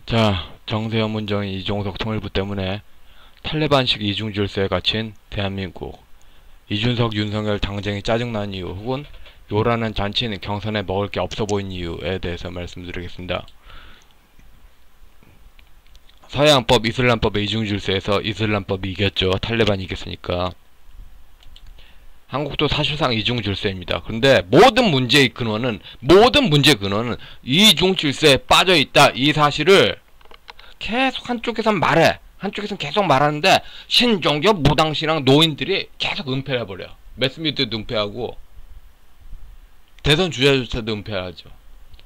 자, 정세현 문정인 이종석 통일부 때문에 탈레반식 이중질서에 갇힌 대한민국. 이준석 윤석열 당쟁이 짜증난 이유 혹은 요라는 잔치는 경선에 먹을 게 없어 보인 이유에 대해서 말씀드리겠습니다. 서양법, 이슬람법의 이중질서에서 이슬람법이 이겼죠. 탈레반이 이겼으니까. 한국도 사실상 이중질서입니다. 그런데 모든 문제의 근원은 이중질서에 빠져있다. 이 사실을 계속 한쪽에선 말해. 한쪽에선 계속 말하는데 신종교 무당신앙 노인들이 계속 은폐를 해버려. 매스미디어도 은폐하고 대선 주자조차도 은폐하죠.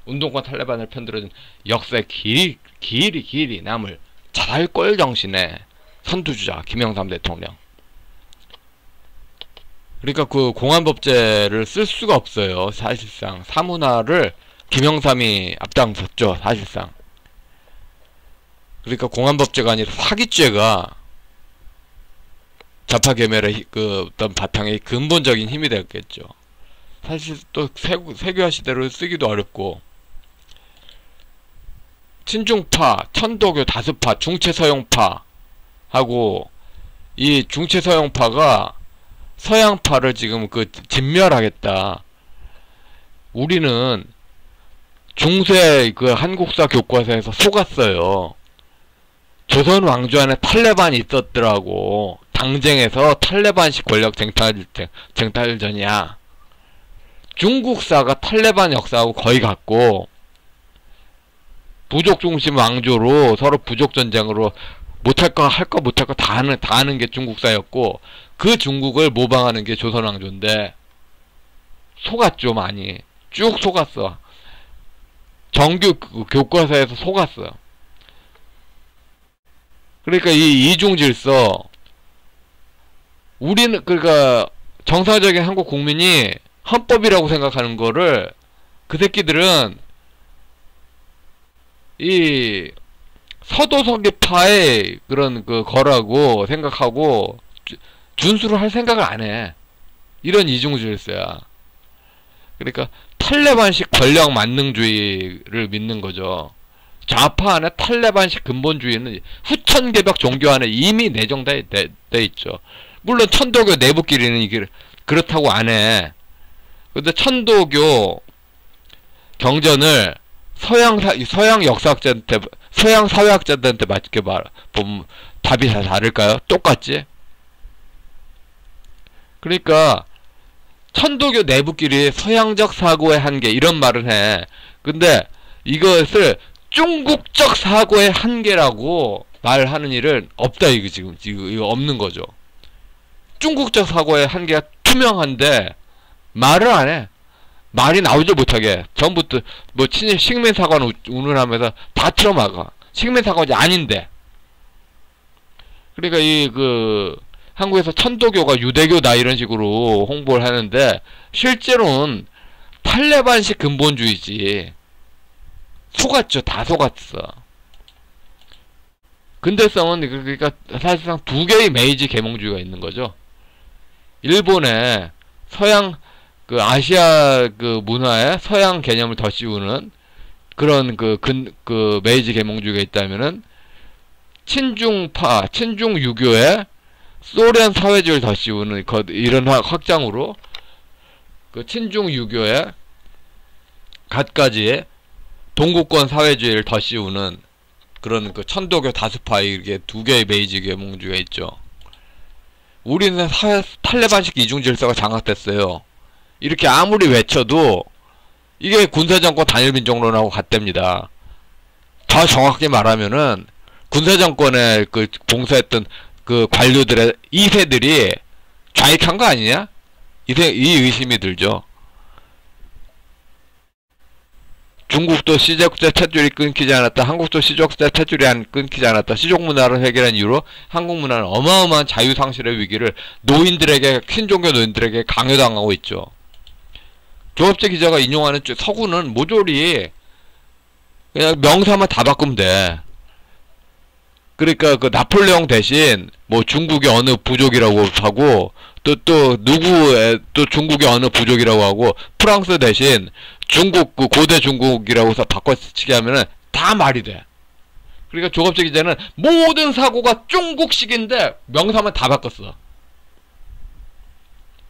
운동권 탈레반을 편들어준 역사의 길이 남을 잘할걸 정신의 선두주자 김영삼 대통령. 그러니까 그 공안법제를 쓸 수가 없어요. 사실상 사문화를 김영삼이 앞장섰죠. 사실상. 그러니까 공안법제가 아니라 사기죄가 좌파개멸의 그 어떤 바탕의 근본적인 힘이 되었겠죠. 사실 또 세교화 시대로 쓰기도 어렵고, 친중파, 천도교, 다수파, 중체서용파 하고, 이 중체서용파가 서양파를 지금 진멸하겠다. 우리는 중세 그 한국사 교과서에서 속았어요. 조선 왕조 안에 탈레반이 있었더라고. 당쟁에서 탈레반식 권력 쟁탈전이야. 중국사가 탈레반 역사하고 거의 같고, 부족 중심 왕조로 서로 부족 전쟁으로 못할 거 다 하는 게 중국사였고, 그 중국을 모방하는 게 조선 왕조인데 속았죠. 많이 쭉 속았어. 정규 교과서에서 속았어. 그러니까 이 이중질서, 우리는 그러니까 정상적인 한국 국민이 헌법이라고 생각하는 거를 그 새끼들은 이 서도석이파의 그런 거라고 생각하고 준수를 할 생각을 안 해. 이런 이중질서야. 그러니까 탈레반식 권력 만능주의를 믿는 거죠. 좌파 안에 탈레반식 근본주의는 후천개벽 종교 안에 이미 내정돼 있죠. 물론 천도교 내부끼리는 이게 그렇다고 안 해. 근데 천도교 경전을 서양 역사학자한테, 서양 사회학자들한테 맞게 보면 답이 다 다를까요? 똑같지? 그러니까 천도교 내부끼리 서양적 사고의 한계 이런 말을 해. 근데 이것을 중국적 사고의 한계라고 말하는 일은 없다. 이거 없는 거죠. 중국적 사고의 한계가 투명한데 말을 안 해. 말이 나오지 못하게 전부터 뭐 식민사관 운운하면서 다 틀어막아. 식민사관이 아닌데. 그러니까 한국에서 천도교가 유대교다 이런 식으로 홍보를 하는데 실제로는 탈레반식 근본주의지. 속았죠. 다 속았어. 근대성은 그러니까 사실상 두 개의 메이지 계몽주의가 있는 거죠. 일본의 서양 아시아 문화에 서양 개념을 더 씌우는 그런 메이지 계몽주의가 있다면은 친중파, 친중유교에 소련 사회주의를 더 씌우는 이런 확장으로 친중유교에 갖가지의 동구권 사회주의를 더 씌우는 그런 천도교 다수파의 이게 두 개의 메이지 계몽주의가 있죠. 우리는 탈레반식 이중질서가 장악됐어요. 이렇게 아무리 외쳐도 이게 군사정권 단일민족론하고 같답니다. 더 정확히 말하면은 군사정권에 봉사했던 관료들의 2세들이 좌익한 거 아니냐? 이 의심이 들죠. 중국도 시족제 탯줄이 끊기지 않았다. 한국도 시족제 탯줄이 끊기지 않았다. 시족문화를 해결한 이유로 한국 문화는 어마어마한 자유상실의 위기를 신종교 노인들에게 강요당하고 있죠. 조업재 기자가 인용하는 서구는 모조리 그냥 명사만 다 바꾸면 돼. 그러니까 나폴레옹 대신 뭐 중국의 어느 부족이라고 하고 또 중국의 어느 부족이라고 하고 프랑스 대신 중국 고대 중국이라고 해서 바꿔치기 하면은 다 말이 돼. 그러니까 조갑재 기자는 모든 사고가 중국식인데 명사만 다 바꿨어.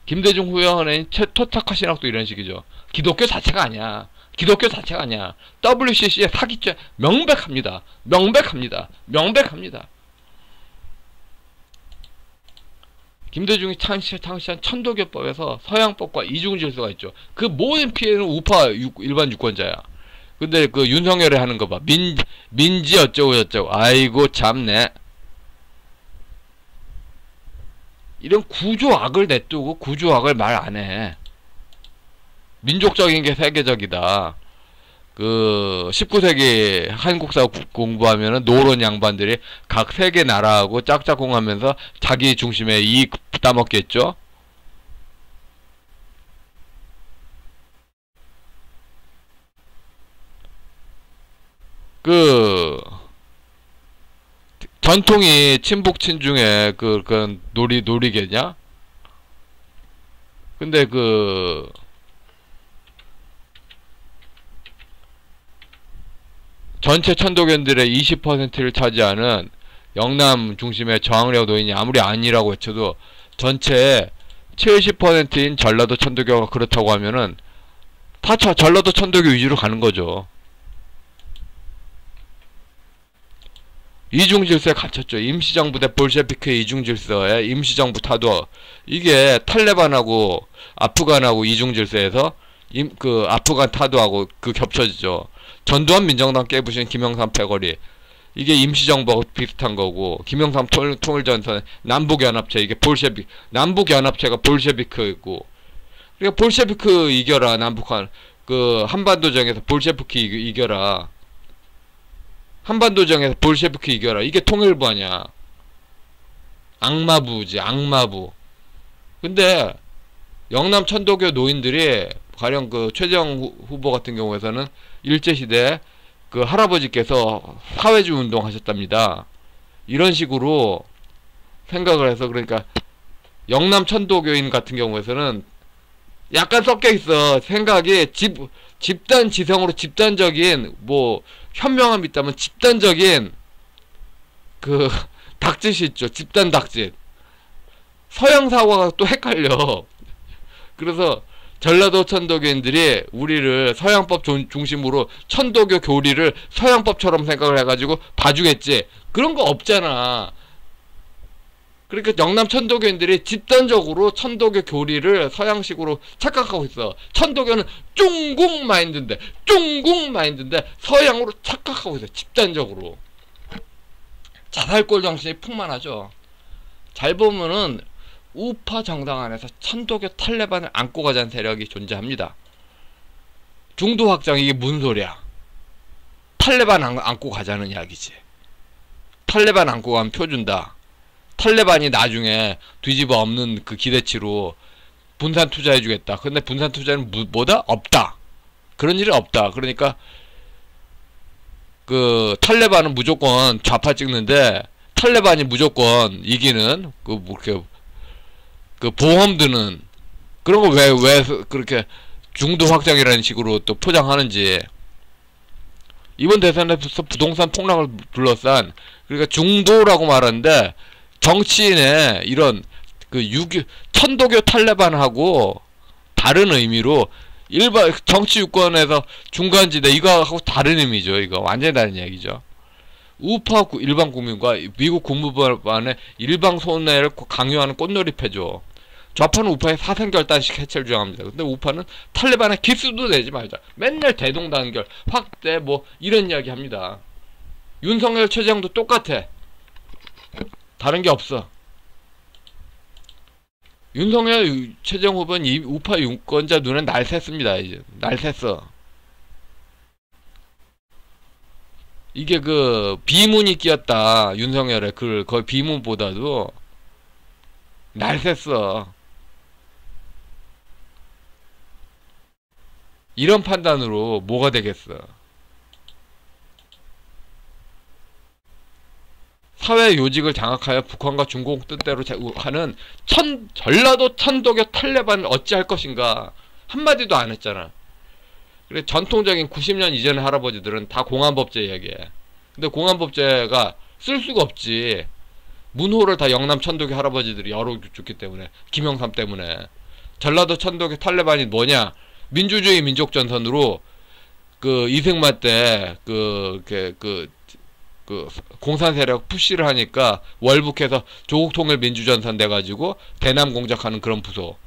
김대중 후원의 토착화 신학도 이런 식이죠. 기독교 자체가 아니야. 기독교 자체가 아니야. WCC의 사기죄 명백합니다. 명백합니다. 명백합니다. 김대중이 창시한 천도교법에서 서양법과 이중질서가 있죠. 그 모든 피해는 우파 일반 유권자야. 근데 그 윤석열이 하는 거 봐. 민지 어쩌고 저쩌고. 아이고 참네. 이런 구조악을 냅두고 구조악을 말 안 해. 민족적인 게 세계적이다. 그 19세기 한국사 공부하면은 노론 양반들이 각 세계 나라하고 짝짝꿍하면서 자기 중심의 이익 따먹겠죠. 그 전통이 친북 친중의 그런 놀이개냐? 근데 그 전체 천도견들의 20%를 차지하는 영남 중심의 저항력 노인이 아무리 아니라고 외쳐도 전체의 70%인 전라도 천도교가 그렇다고 하면은 다 전라도 천도교 위주로 가는 거죠. 이중질서에 갇혔죠. 임시정부 대 볼셰비크의 이중질서에 임시정부 타도 이게 탈레반하고 아프간하고 이중질서에서 그 아프간 타도하고 그 겹쳐지죠. 전두환 민정당 깨부신 김영삼 패거리 이게 임시정부하고 비슷한 거고 김영삼 통일전선 남북연합체 이게 남북연합체가 볼셰비크이고 그러니까 볼셰비크 이겨라 남북한 그 한반도정에서 볼셰비크 이겨라 한반도정에서 볼셰비크 이겨라 이게 통일부 아냐. 악마부지 악마부. 근데 영남 천도교 노인들이 가령 그 최재형 후보 같은 경우에서는 일제시대 그 할아버지께서 사회주의 운동 하셨답니다. 이런 식으로 생각을 해서 그러니까 영남 천도교인 같은 경우에서는 약간 섞여 있어. 생각이 집단 지성으로 집단적인 뭐 현명함이 있다면 집단적인 그 닥짓이 있죠. 집단 닥짓. 서양 사고가 또 헷갈려. 그래서 전라도 천도교인들이 우리를 서양법 중심으로 천도교 교리를 서양법처럼 생각을 해가지고 봐주겠지. 그런 거 없잖아. 그러니까 영남 천도교인들이 집단적으로 천도교 교리를 서양식으로 착각하고 있어. 천도교는 중국 마인드인데 서양으로 착각하고 있어. 집단적으로. 자살골 정신이 풍만하죠. 잘 보면은 우파 정당 안에서 천도교 탈레반을 안고 가자는 세력이 존재합니다. 중도 확장 이게 무슨 소리야? 탈레반 안고 가자는 이야기지. 탈레반 안고 가면 표 준다. 탈레반이 나중에 뒤집어 엎는 그 기대치로 분산 투자해주겠다. 근데 분산 투자는 뭐다? 없다. 그런 일이 없다. 그러니까 그 탈레반은 무조건 좌파 찍는데 탈레반이 무조건 이기는 그 보험 드는 그런 거 왜 그렇게 중도 확장이라는 식으로 또 포장하는지. 이번 대선에서 부동산 폭락을 둘러싼 그러니까 중도라고 말하는데 정치인의 이런 그 천도교 탈레반하고 다른 의미로 일반 정치 유권에서 중간지대 이거하고 다른 의미죠. 이거 완전히 다른 이야기죠. 우파 일반 국민과 미국 국무부안의 일방 손해를 강요하는 꽃놀이패죠. 좌파는 우파의 사생결단식 해체를 주장합니다. 근데 우파는 탈레반의 기수도 내지 말자. 맨날 대동단결, 확대 뭐 이런 이야기 합니다. 윤석열 최재형도 똑같아. 다른 게 없어. 윤석열 최재형 후보는 이 우파 유권자 눈에 날 샜습니다. 이제 날 샜어. 이게 그 비문이 끼었다. 윤석열의 거의 비문보다도 날 샜어. 이런 판단으로 뭐가 되겠어. 사회 요직을 장악하여 북한과 중국 뜻대로 하는 전라도 천도교 탈레반을 어찌할 것인가 한마디도 안 했잖아. 그래 전통적인 90년 이전의 할아버지들은 다 공안법제 이야기해. 근데 공안법제가 쓸 수가 없지. 문호를 다 영남 천도교 할아버지들이 열어줬기 때문에, 김영삼 때문에. 전라도 천도교 탈레반이 뭐냐? 민주주의 민족전선으로 그 이승만 때 공산 세력 푸시를 하니까 월북해서 조국통일 민주전선 돼가지고 대남 공작하는 그런 부서.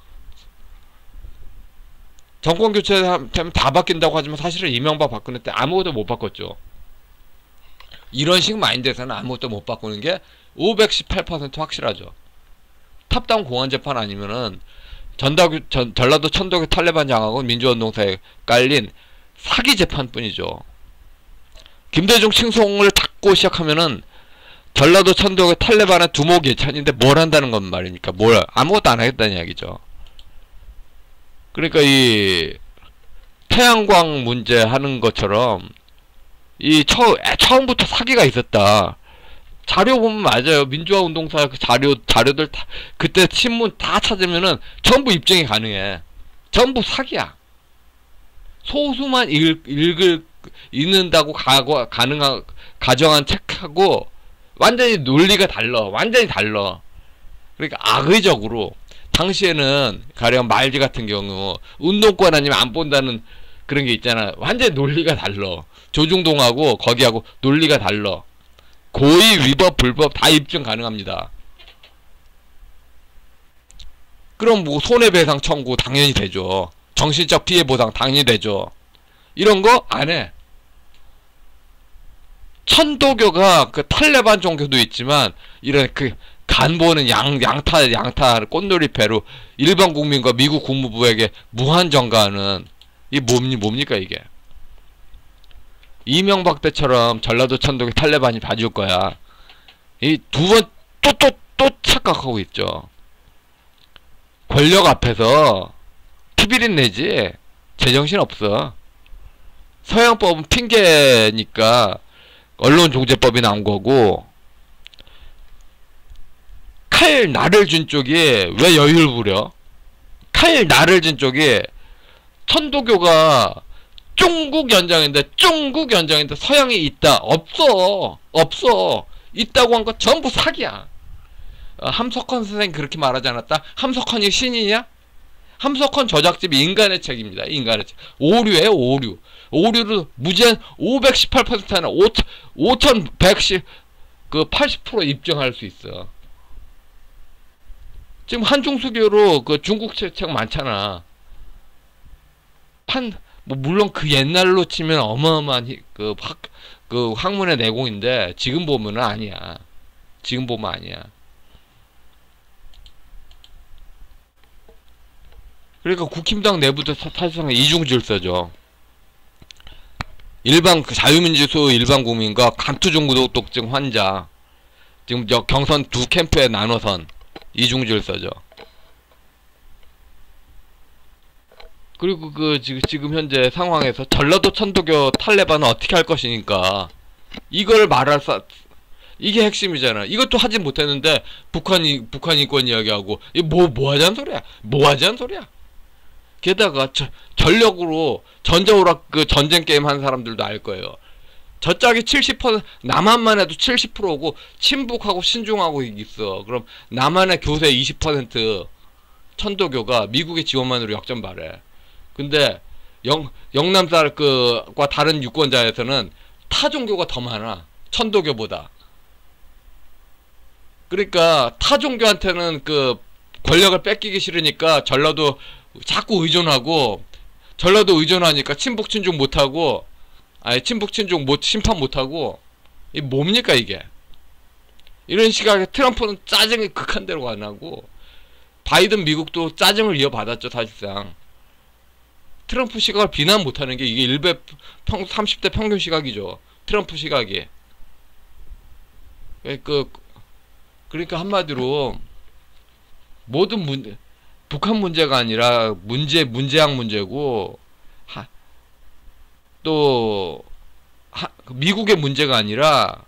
정권 교체하면 다 바뀐다고 하지만 사실은 이명박 박근혜 때 아무것도 못 바꿨죠. 이런 식 마인드에서는 아무것도 못 바꾸는 게 518% 확실하죠. 탑다운 공안재판 아니면은 전라도 천도교 탈레반 장하고 민주운동사에 깔린 사기 재판뿐이죠. 김대중 칭송을 닫고 시작하면은 전라도 천도교 탈레반의 두목 예찬인데 뭘 한다는 건 말입니까? 아무것도 안 하겠다는 이야기죠. 그러니까 이 태양광 문제 하는 것처럼 처음부터 사기가 있었다. 자료 보면 맞아요. 민주화 운동사 그 자료들 다, 그때 신문 다 찾으면은 전부 입증이 가능해. 전부 사기야. 소수만 읽는다고 가정한 책하고 완전히 논리가 달라. 완전히 달라. 그러니까 악의적으로 당시에는 가령 말지 같은 경우 운동권 아니면 안 본다는 그런 게 있잖아. 완전히 논리가 달라. 조중동하고 거기하고 논리가 달라. 고의, 위법, 불법 다 입증 가능합니다. 그럼 뭐 손해배상 청구 당연히 되죠. 정신적 피해 보상 당연히 되죠. 이런 거 안 해. 천도교가 그 탈레반 종교도 있지만 이런 그 간보는 양타 꽃놀이패로 일반 국민과 미국 국무부에게 무한 전가하는 이 뭡니까 이게? 이명박 때처럼 전라도 천도교 탈레반이 봐줄 거야. 이 두 번 또 착각하고 있죠. 권력 앞에서 피비린 내지 제정신 없어. 서양법은 핑계니까 언론중재법이 나온 거고, 칼 나를 준 쪽이 왜 여유를 부려? 칼 나를 준 쪽이 천도교가 중국 연장인데 서양이 있다. 없어. 있다고 한 거 전부 사기야. 함석헌 선생님 그렇게 말하지 않았다? 함석헌이 신이냐? 함석헌 저작집이 인간의 책입니다. 인간의 책. 오류예요, 오류. 오류를 무제한 518% 아니라 5110, 그 80% 입증할 수 있어. 지금 한중수교로 그 중국 책 많잖아. 뭐 물론 그 옛날로 치면 어마어마한 그 학문의 내공인데 지금 보면은 아니야. 지금 보면 아니야. 그러니까 국힘당 내부도 사실상 이중질서죠. 일반 자유민주소 일반 국민과 감투중독증 환자, 지금 경선 두 캠프에 나눠선 이중질서죠. 그리고 지금 현재 상황에서 전라도 천도교 탈레반은 어떻게 할 것이니까 이걸 이게 핵심이잖아. 이것도 하지 못했는데 북한 인권 이야기하고 이 뭐 하자는 소리야. 게다가 전력으로 전자오락 그 전쟁 게임 한 사람들도 알 거예요. 저 짝이 70%, 남한만 해도 70%고 친북하고 신중하고 있어. 그럼 남한의 교세 20% 천도교가 미국의 지원만으로 역전발해. 근데 영남쌀 과 다른 유권자에서는 타종교가 더 많아. 천도교보다. 그러니까 타종교한테는 그 권력을 뺏기기 싫으니까 전라도 자꾸 의존하고, 전라도 의존하니까 친북 친중 못하고, 친북 친중 심판 못하고, 이 뭡니까 이게? 이런 시각에 트럼프는 짜증이 극한대로 안 하고, 바이든 미국도 짜증을 이어받았죠. 사실상 트럼프 시각을 비난 못하는 게 이게 30대 평균 시각이죠. 트럼프 시각이. 그러니까 한마디로 모든 북한 문제가 아니라 문재양 문제고, 또 미국의 문제가 아니라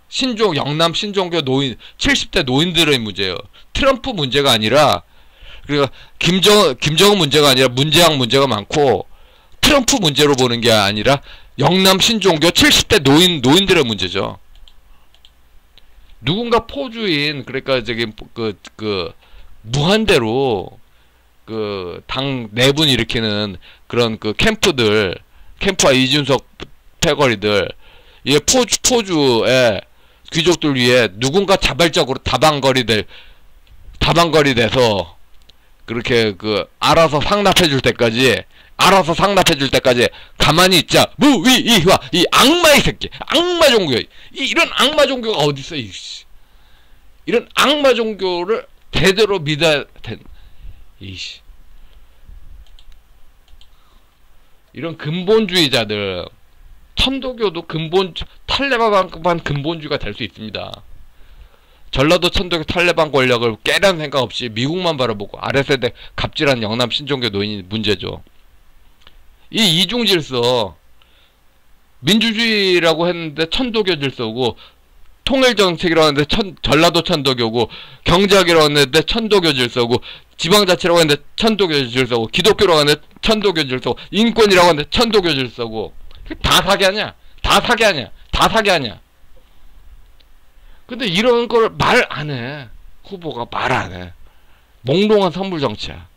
영남 신종교 70대 노인들의 문제예요. 트럼프 문제가 아니라, 그러니까 김정은 문제가 아니라 문재양 문제가 많고, 트럼프 문제로 보는 게 아니라 영남 신종교 70대 노인들의 문제죠. 누군가 포주인, 그러니까 저기 무한대로 그 당 내분 일으키는 그런 그 캠프와 이준석 패거리들, 이 포주의 귀족들 위해 누군가 자발적으로 다방거리 돼서 그렇게 알아서 상납해 줄 때까지 가만히 있자. 무위이화, 이 악마의 새끼, 악마 종교, 이런 악마 종교가 어딨어, 이씨. 이런 악마 종교를 대대로 믿어야 된, 이씨. 이런 근본주의자들, 천도교도 탈레반만 근본주의가 될 수 있습니다. 전라도 천도교 탈레반 권력을 깨라는 생각 없이 미국만 바라보고 아래세대 갑질한 영남 신종교 노인이 문제죠. 이 이중질서, 민주주의라고 했는데 천도교 질서고, 통일정책이라고 했는데 전라도 천도교고, 경제학이라고 했는데 천도교 질서고, 지방자치라고 했는데 천도교 질서고, 기독교라고 했는데 천도교 질서고, 인권이라고 했는데 천도교 질서고, 다 사기하냐? 다 사기하냐? 근데 이런 걸 말 안 해. 후보가 말 안 해. 몽롱한 선물 정치야.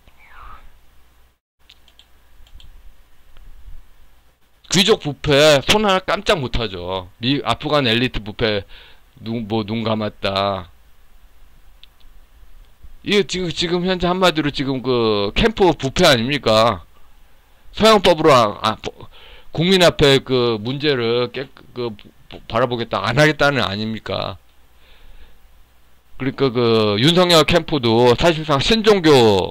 귀족 부패 손 하나 깜짝 못하죠. 아프간 엘리트 부패 눈 감았다. 이게 지금 현재 한마디로 지금 그 캠프 부패 아닙니까? 서양법으로 국민 앞에 그 문제를 바라보겠다, 안 하겠다는 아닙니까? 그러니까 그 윤석열 캠프도 사실상 신종교로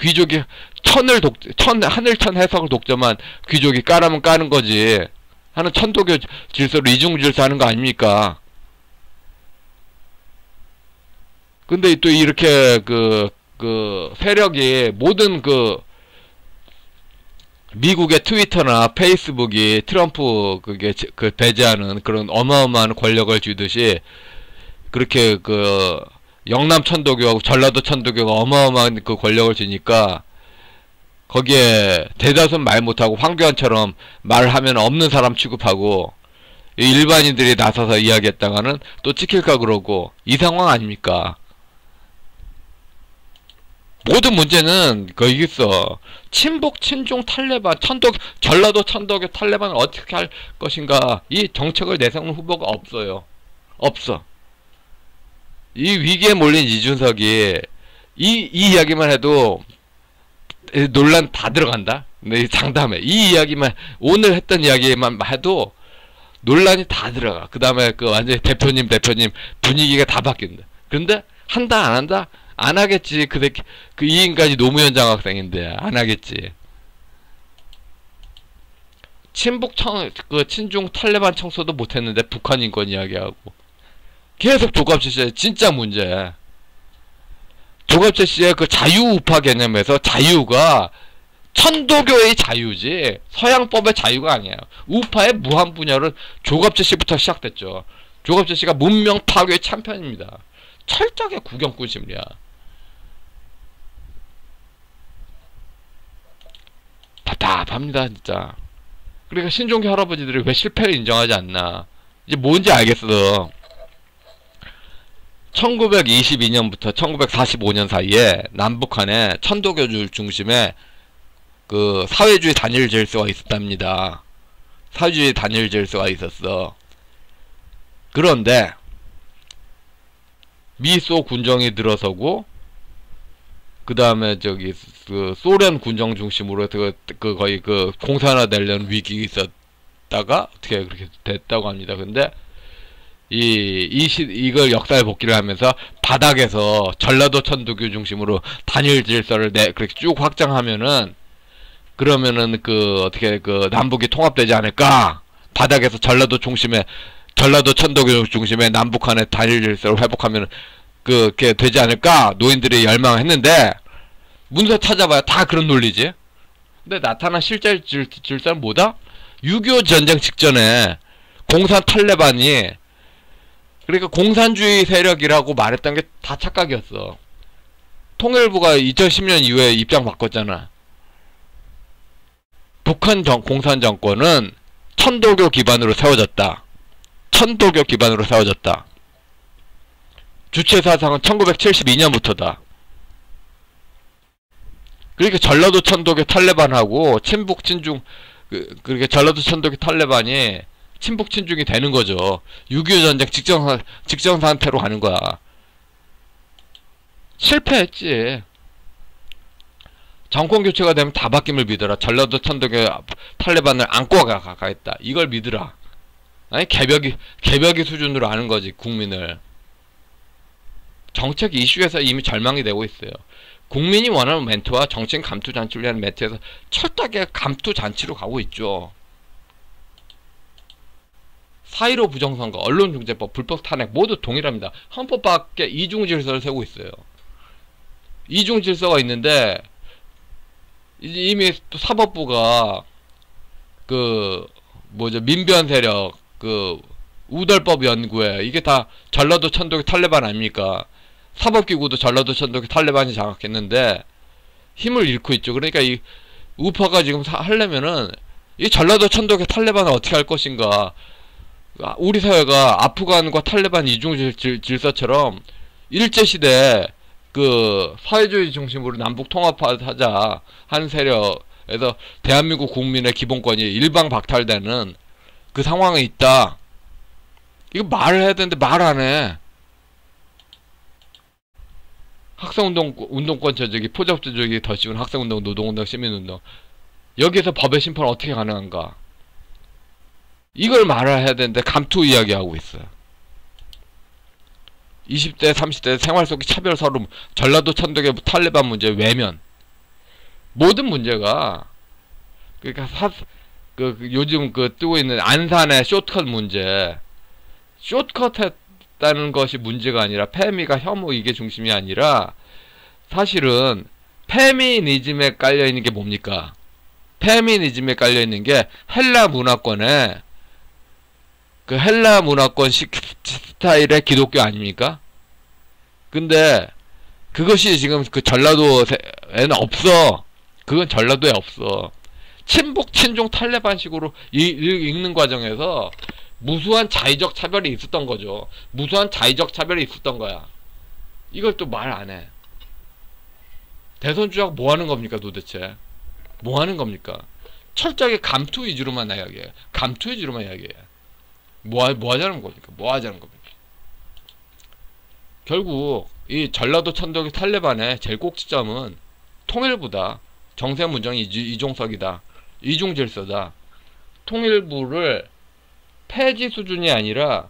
귀족이 하늘천 해석을 독점한 귀족이 까라면 까는 거지 하는 천도교 질서로 이중질서 하는 거 아닙니까? 근데 또 이렇게 세력이 모든 미국의 트위터나 페이스북이 트럼프 배제하는 그런 어마어마한 권력을 쥐듯이 그렇게 영남 천도교하고 전라도 천도교가 어마어마한 권력을 쥐니까 거기에 대다수는 말 못하고 황교안처럼 말하면 없는 사람 취급하고 일반인들이 나서서 이야기했다가는 또 찍힐까 그러고 이 상황 아닙니까? 모든 문제는 거기 있어. 친북, 친중, 탈레반, 전라도 천도교 탈레반을 어떻게 할 것인가, 이 정책을 내세우는 후보가 없어요. 없어. 이 위기에 몰린 이준석이 이 이야기만 해도 논란 다 들어간다. 근데 장담해. 이 이야기만, 오늘 했던 이야기만 해도 논란이 다 들어가. 그 다음에 완전히 대표님 분위기가 다 바뀐다. 근데 한다 안 한다? 안 하겠지. 이 인간이 노무현 장학생인데 안 하겠지. 친북 친중 탈레반 청소도 못했는데 북한 인권 이야기하고 계속 조갑재 씨의 진짜 문제. 조갑재 씨의 자유우파 개념에서 자유가 천도교의 자유지 서양법의 자유가 아니에요. 우파의 무한 분열은 조갑재 씨부터 시작됐죠. 조갑재 씨가 문명 파괴의 참편입니다. 철저하게 구경꾼 심리야. 답답합니다 진짜. 그러니까 신종교 할아버지들이 왜 실패를 인정하지 않나, 이제 뭔지 알겠어. 1922년부터 1945년 사이에 남북한에 천도교주 중심의 사회주의 단일 질서가 있었답니다. 사회주의 단일 질서가 있었어. 그런데 미소 군정이 들어서고 그 다음에 소련 군정 중심으로 거의 공산화되려는 위기가 있었다가 어떻게 그렇게 됐다고 합니다. 근데 이걸 역사의 복귀를 하면서 바닥에서 전라도 천도교 중심으로 단일 질서를 그렇게 쭉 확장하면은, 그러면은 어떻게 남북이 통합되지 않을까? 바닥에서 전라도 천도교 중심의 남북한의 단일 질서를 회복하면 그게 되지 않을까? 노인들이 열망했는데 문서 찾아봐야 다 그런 논리지. 근데 나타난 실제 질서는 뭐다? 6.25 전쟁 직전에 공산 탈레반이, 그러니까 공산주의 세력이라고 말했던 게 다 착각이었어. 통일부가 2010년 이후에 입장 바꿨잖아. 북한 공산 정권은 천도교 기반으로 세워졌다. 천도교 기반으로 세워졌다. 주체 사상은 1972년부터다. 그러니까 전라도 천독의 탈레반하고 친북 친중 그러니까 전라도 천독의 탈레반이 친북 친중이 되는 거죠. 6.25 전쟁 직전 상태로 가는 거야. 실패했지. 정권 교체가 되면 다 바뀜을 믿어라. 전라도 천독의 탈레반을 안고 가겠다. 이걸 믿으라. 아니 개벽이 수준으로 아는 거지 국민을. 정책 이슈에서 이미 절망이 되고 있어요. 국민이 원하는 멘트와 정책 감투 잔치를 위한 멘트에서 철저하게 감투 잔치로 가고 있죠. 4.15 부정선거, 언론중재법, 불법 탄핵 모두 동일합니다. 헌법 밖에 이중질서를 세우고 있어요. 이중질서가 있는데 이미 또 사법부가 민변 세력 우덜법 연구에 이게 다 전라도 천독의 탈레반 아닙니까? 사법기구도 전라도 천독의 탈레반이 장악했는데 힘을 잃고 있죠. 그러니까 이 우파가 지금 하려면은 이 전라도 천독의 탈레반을 어떻게 할 것인가. 우리 사회가 아프간과 탈레반 이중 질서처럼 일제시대 사회주의 중심으로 남북 통합하자 한 세력에서 대한민국 국민의 기본권이 일방 박탈되는 그 상황에 있다. 이거 말을 해야 되는데 말 안 해. 학생운동권 저기 포잡조직이 더 씌운 학생운동, 노동운동, 시민운동 여기에서 법의 심판은 어떻게 가능한가? 이걸 말을 해야 되는데 감투 이야기하고 있어요. 20대, 30대 생활 속의 차별 서름, 전라도 천독의 탈레반 문제, 외면 모든 문제가 그러니까 요즘 뜨고 있는 안산의 숏컷 문제 숏컷 했다는 것이 문제가 아니라 페미가 혐오 이게 중심이 아니라 사실은 페미니즘에 깔려있는 게 뭡니까? 페미니즘에 깔려있는 게 헬라 문화권에 헬라 문화권 스타일의 기독교 아닙니까? 근데 그것이 지금 전라도에는 없어. 그건 전라도에 없어. 친북 친중 탈레반식으로 읽는 과정에서 무수한 자의적 차별이 있었던 거죠. 무수한 자의적 차별이 있었던 거야. 이걸 또 말 안 해. 대선 주자가 뭐 하는 겁니까 도대체? 뭐 하는 겁니까? 철저하게 감투 위주로만 이야기해. 감투 위주로만 이야기해. 뭐 하자는 겁니까? 뭐 하자는 겁니까? 결국 이 전라도 천독의 탈레반의 제일 꼭지점은 통일부다. 정세문정이 이종석이다. 이중질서다. 통일부를 폐지 수준이 아니라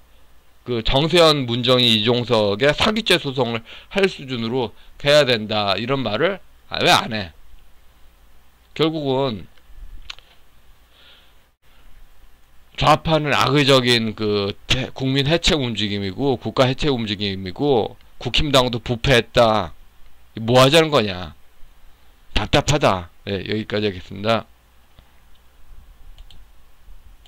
정세현, 문정희, 이종석의 사기죄 소송을 할 수준으로 해야 된다. 이런 말을 왜 안 해? 결국은 좌파는 악의적인 국민 해체 움직임이고 국가 해체 움직임이고 국힘당도 부패했다. 뭐 하자는 거냐? 답답하다. 네, 여기까지 하겠습니다.